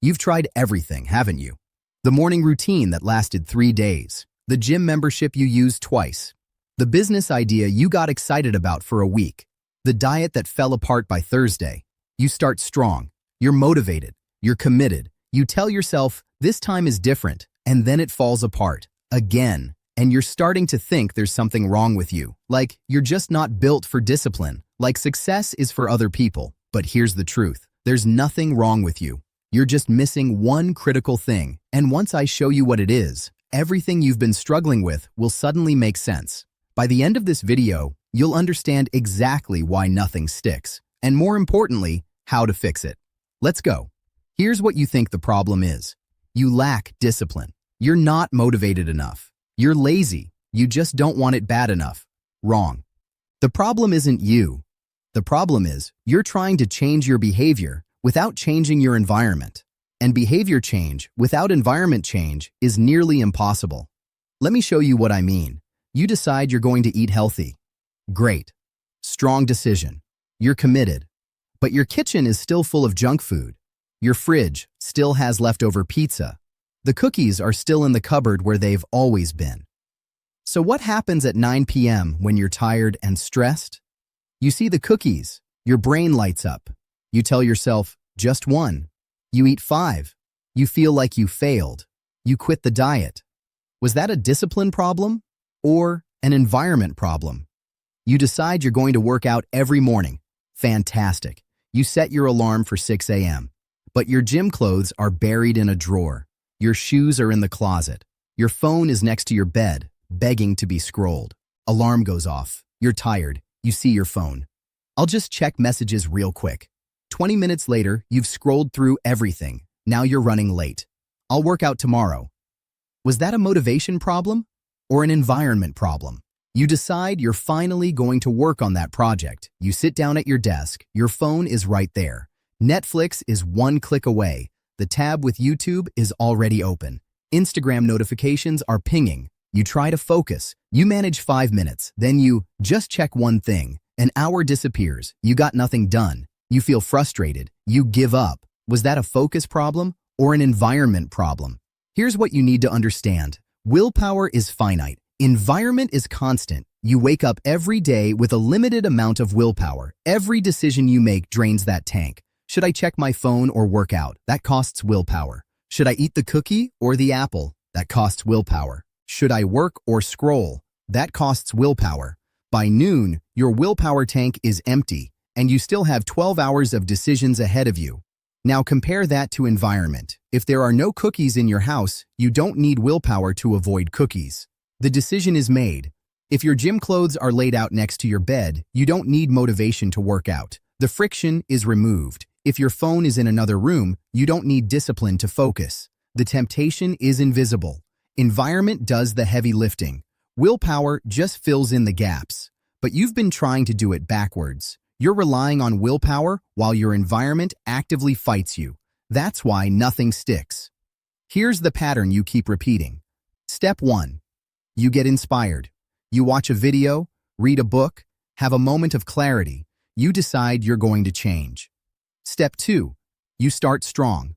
You've tried everything, haven't you? The morning routine that lasted 3 days, the gym membership you used twice, the business idea you got excited about for a week, the diet that fell apart by Thursday. You start strong, you're motivated, you're committed. You tell yourself, this time is different, and then it falls apart, again. And you're starting to think there's something wrong with you, like you're just not built for discipline, like success is for other people. But here's the truth, there's nothing wrong with you. You're just missing one critical thing, and once I show you what it is, everything you've been struggling with will suddenly make sense. By the end of this video, you'll understand exactly why nothing sticks, and more importantly, how to fix it. Let's go. Here's what you think the problem is. You lack discipline. You're not motivated enough. You're lazy. You just don't want it bad enough. Wrong. The problem isn't you. The problem is you're trying to change your behavior without changing your environment. And behavior change without environment change is nearly impossible. Let me show you what I mean. You decide you're going to eat healthy. Great. Strong decision. You're committed. But your kitchen is still full of junk food. Your fridge still has leftover pizza. The cookies are still in the cupboard where they've always been. So what happens at 9 p.m. when you're tired and stressed? You see the cookies. Your brain lights up. You tell yourself, just one. You eat 5. You feel like you failed. You quit the diet. Was that a discipline problem or an environment problem? You decide you're going to work out every morning. Fantastic. You set your alarm for 6 a.m. But your gym clothes are buried in a drawer. Your shoes are in the closet. Your phone is next to your bed, begging to be scrolled. Alarm goes off. You're tired. You see your phone. I'll just check messages real quick. 20 minutes later, you've scrolled through everything. Now you're running late. I'll work out tomorrow. Was that a motivation problem or an environment problem? You decide you're finally going to work on that project. You sit down at your desk. Your phone is right there. Netflix is 1 click away. The tab with YouTube is already open. Instagram notifications are pinging. You try to focus. You manage 5 minutes. Then you just check one thing. An hour disappears. You got nothing done. You feel frustrated. You give up. Was that a focus problem or an environment problem? Here's what you need to understand. Willpower is finite. Environment is constant. You wake up every day with a limited amount of willpower. Every decision you make drains that tank. Should I check my phone or work out? That costs willpower. Should I eat the cookie or the apple? That costs willpower. Should I work or scroll? That costs willpower. By noon, your willpower tank is empty, and you still have 12 hours of decisions ahead of you. Now compare that to environment. If there are no cookies in your house, you don't need willpower to avoid cookies. The decision is made. If your gym clothes are laid out next to your bed, you don't need motivation to work out. The friction is removed. If your phone is in another room, you don't need discipline to focus. The temptation is invisible. Environment does the heavy lifting. Willpower just fills in the gaps. But you've been trying to do it backwards. You're relying on willpower while your environment actively fights you. That's why nothing sticks. Here's the pattern you keep repeating. Step 1. You get inspired. You watch a video, read a book, have a moment of clarity. You decide you're going to change. Step 2. You start strong.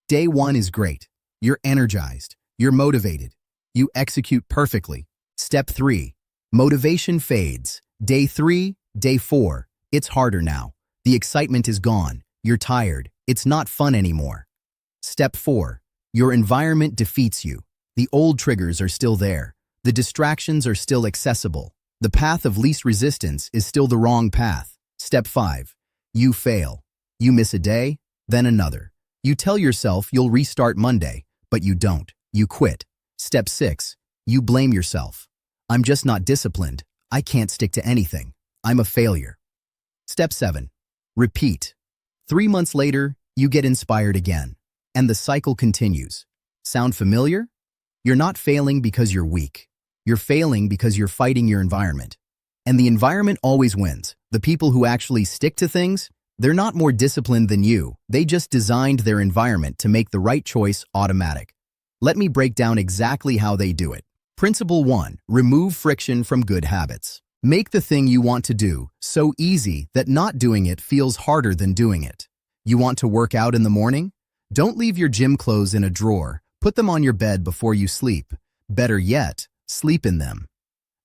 Day 1 is great. You're energized. You're motivated. You execute perfectly. Step 3. Motivation fades. Day 3, day 4. It's harder now. The excitement is gone. You're tired. It's not fun anymore. Step 4. Your environment defeats you. The old triggers are still there. The distractions are still accessible. The path of least resistance is still the wrong path. Step 5. You fail. You miss a day, then another. You tell yourself you'll restart Monday, but you don't. You quit. Step 6. You blame yourself. I'm just not disciplined. I can't stick to anything. I'm a failure. Step 7. Repeat. 3 months later, you get inspired again, and the cycle continues. Sound familiar? You're not failing because you're weak. You're failing because you're fighting your environment. And the environment always wins. The people who actually stick to things, they're not more disciplined than you. They just designed their environment to make the right choice automatic. Let me break down exactly how they do it. Principle 1. Remove friction from good habits. Make the thing you want to do so easy that not doing it feels harder than doing it. You want to work out in the morning? Don't leave your gym clothes in a drawer. Put them on your bed before you sleep. Better yet, sleep in them.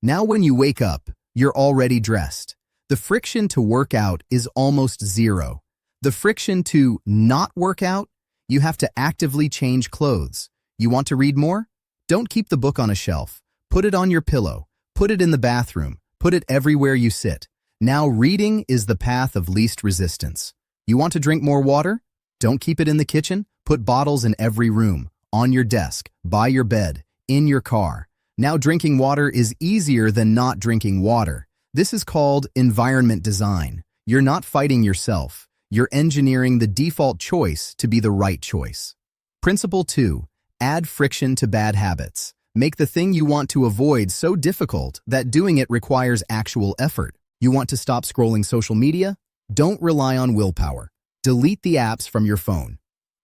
Now when you wake up, you're already dressed. The friction to work out is almost zero. The friction to not work out, you have to actively change clothes. You want to read more? Don't keep the book on a shelf. Put it on your pillow. Put it in the bathroom. Put it everywhere you sit. Now reading is the path of least resistance. You want to drink more water? Don't keep it in the kitchen. Put bottles in every room, on your desk, by your bed, in your car. Now drinking water is easier than not drinking water. This is called environment design. You're not fighting yourself. You're engineering the default choice to be the right choice. Principle 2. Add friction to bad habits. Make the thing you want to avoid so difficult that doing it requires actual effort. You want to stop scrolling social media? Don't rely on willpower. Delete the apps from your phone.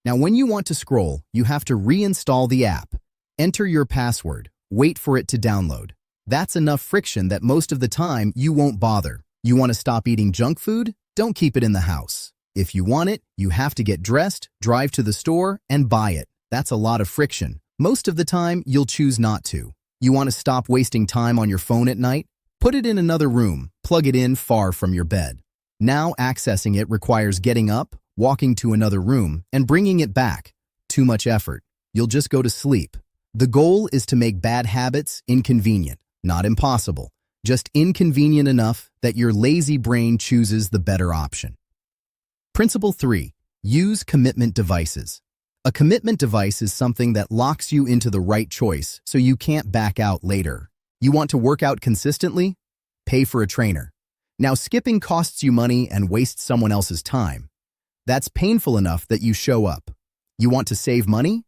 Now, when you want to scroll, you have to reinstall the app. Enter your password. Wait for it to download. That's enough friction that most of the time you won't bother. You want to stop eating junk food? Don't keep it in the house. If you want it, you have to get dressed, drive to the store, and buy it. That's a lot of friction. Most of the time, you'll choose not to. You want to stop wasting time on your phone at night? Put it in another room. Plug it in far from your bed. Now accessing it requires getting up, walking to another room, and bringing it back. Too much effort. You'll just go to sleep. The goal is to make bad habits inconvenient, not impossible. Just inconvenient enough that your lazy brain chooses the better option. Principle 3. Use commitment devices. A commitment device is something that locks you into the right choice so you can't back out later. You want to work out consistently? Pay for a trainer. Now, skipping costs you money and wastes someone else's time. That's painful enough that you show up. You want to save money?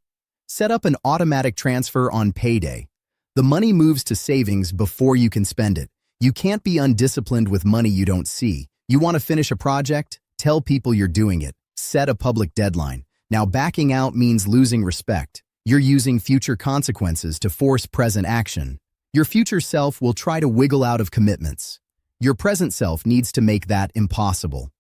Set up an automatic transfer on payday. The money moves to savings before you can spend it. You can't be undisciplined with money you don't see. You want to finish a project? Tell people you're doing it. Set a public deadline. Now, backing out means losing respect. You're using future consequences to force present action. Your future self will try to wiggle out of commitments. Your present self needs to make that impossible.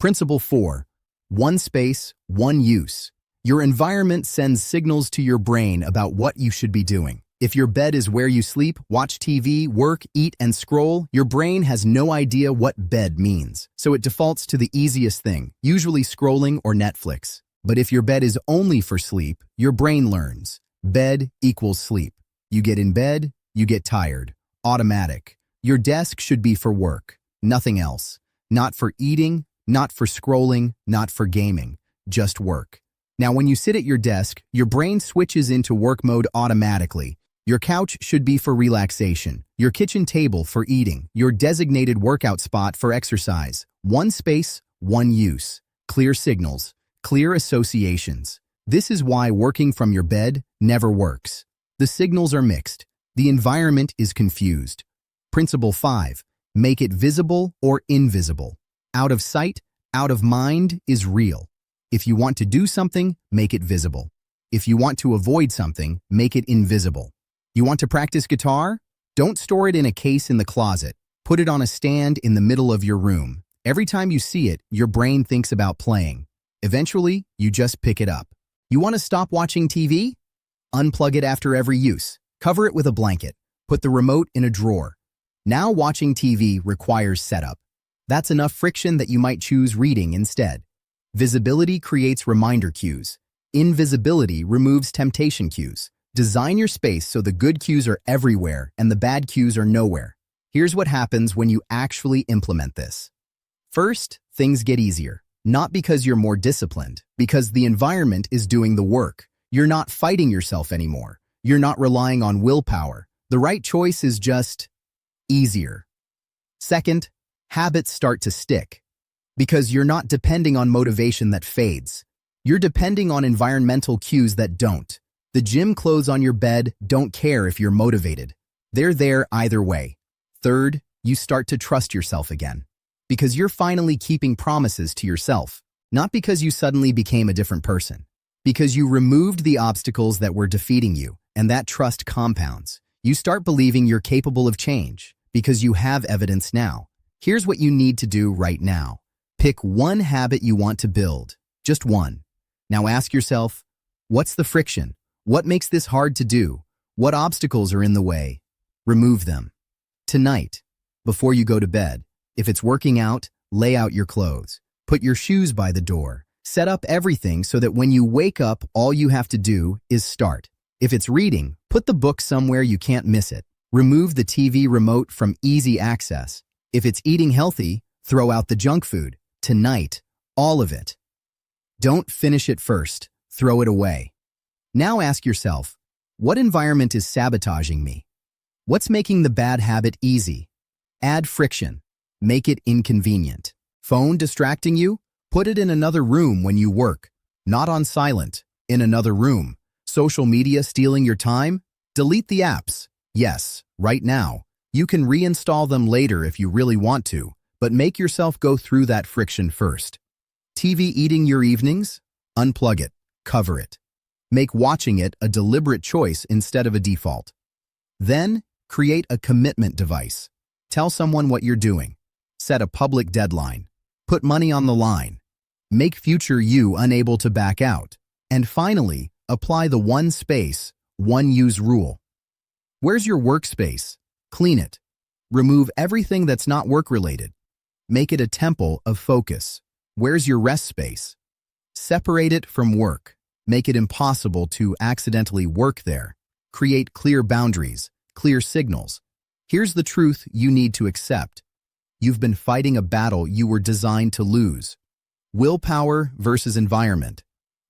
Principle 4. One space, one use. Your environment sends signals to your brain about what you should be doing. If your bed is where you sleep, watch TV, work, eat, and scroll, your brain has no idea what bed means. So it defaults to the easiest thing, usually scrolling or Netflix. But if your bed is only for sleep, your brain learns. Bed equals sleep. You get in bed, you get tired. Automatic. Your desk should be for work, nothing else. Not for eating, not for scrolling, not for gaming. Just work. Now, when you sit at your desk, your brain switches into work mode automatically. Your couch should be for relaxation. Your kitchen table for eating. Your designated workout spot for exercise. One space, one use. Clear signals. Clear associations. This is why working from your bed never works. The signals are mixed. The environment is confused. Principle 5. Make it visible or invisible. Out of sight, out of mind is real. If you want to do something, make it visible. If you want to avoid something, make it invisible. You want to practice guitar? Don't store it in a case in the closet. Put it on a stand in the middle of your room. Every time you see it, your brain thinks about playing. Eventually, you just pick it up. You want to stop watching TV? Unplug it after every use. Cover it with a blanket. Put the remote in a drawer. Now watching TV requires setup. That's enough friction that you might choose reading instead. Visibility creates reminder cues. Invisibility removes temptation cues. Design your space so the good cues are everywhere and the bad cues are nowhere. Here's what happens when you actually implement this. First, things get easier. Not because you're more disciplined, because the environment is doing the work. You're not fighting yourself anymore. You're not relying on willpower. The right choice is just easier. Second, habits start to stick. Because you're not depending on motivation that fades. You're depending on environmental cues that don't. The gym clothes on your bed don't care if you're motivated. They're there either way. Third, you start to trust yourself again. Because you're finally keeping promises to yourself. Not because you suddenly became a different person. Because you removed the obstacles that were defeating you, and that trust compounds. You start believing you're capable of change, because you have evidence now. Here's what you need to do right now. Pick one habit you want to build. Just one. Now ask yourself, what's the friction? What makes this hard to do? What obstacles are in the way? Remove them. Tonight, before you go to bed, if it's working out, lay out your clothes. Put your shoes by the door. Set up everything so that when you wake up, all you have to do is start. If it's reading, put the book somewhere you can't miss it. Remove the TV remote from easy access. If it's eating healthy, throw out the junk food. Tonight, all of it. Don't finish it first. Throw it away. Now ask yourself, what environment is sabotaging me? What's making the bad habit easy? Add friction. Make it inconvenient. Phone distracting you? Put it in another room when you work. Not on silent. In another room. Social media stealing your time? Delete the apps. Yes, right now. You can reinstall them later if you really want to, but make yourself go through that friction first. TV eating your evenings? Unplug it. Cover it. Make watching it a deliberate choice instead of a default. Then, create a commitment device. Tell someone what you're doing. Set a public deadline. Put money on the line. Make future you unable to back out. And finally, apply the one space, one use rule. Where's your workspace? Clean it. Remove everything that's not work-related. Make it a temple of focus. Where's your rest space? Separate it from work. Make it impossible to accidentally work there. Create clear boundaries, clear signals. Here's the truth you need to accept. You've been fighting a battle you were designed to lose. Willpower versus environment.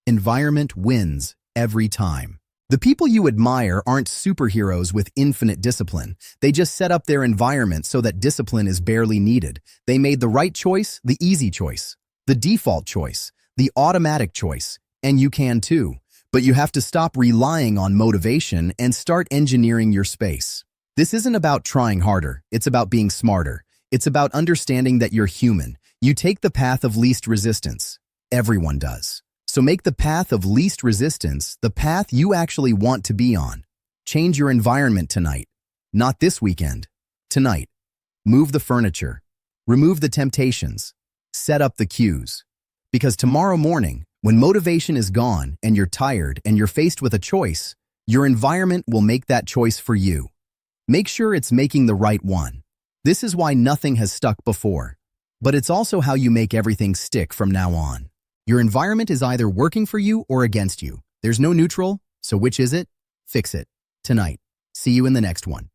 Environment wins every time. The people you admire aren't superheroes with infinite discipline. They just set up their environment so that discipline is barely needed. They made the right choice, the easy choice, the default choice, the automatic choice, and you can too. But you have to stop relying on motivation and start engineering your space. This isn't about trying harder. It's about being smarter. It's about understanding that you're human. You take the path of least resistance. Everyone does. So make the path of least resistance the path you actually want to be on. Change your environment tonight. Not this weekend. Tonight. Move the furniture. Remove the temptations. Set up the cues. Because tomorrow morning, when motivation is gone and you're tired and you're faced with a choice, your environment will make that choice for you. Make sure it's making the right one. This is why nothing has stuck before. But it's also how you make everything stick from now on. Your environment is either working for you or against you. There's no neutral, so which is it? Fix it. Tonight. See you in the next one.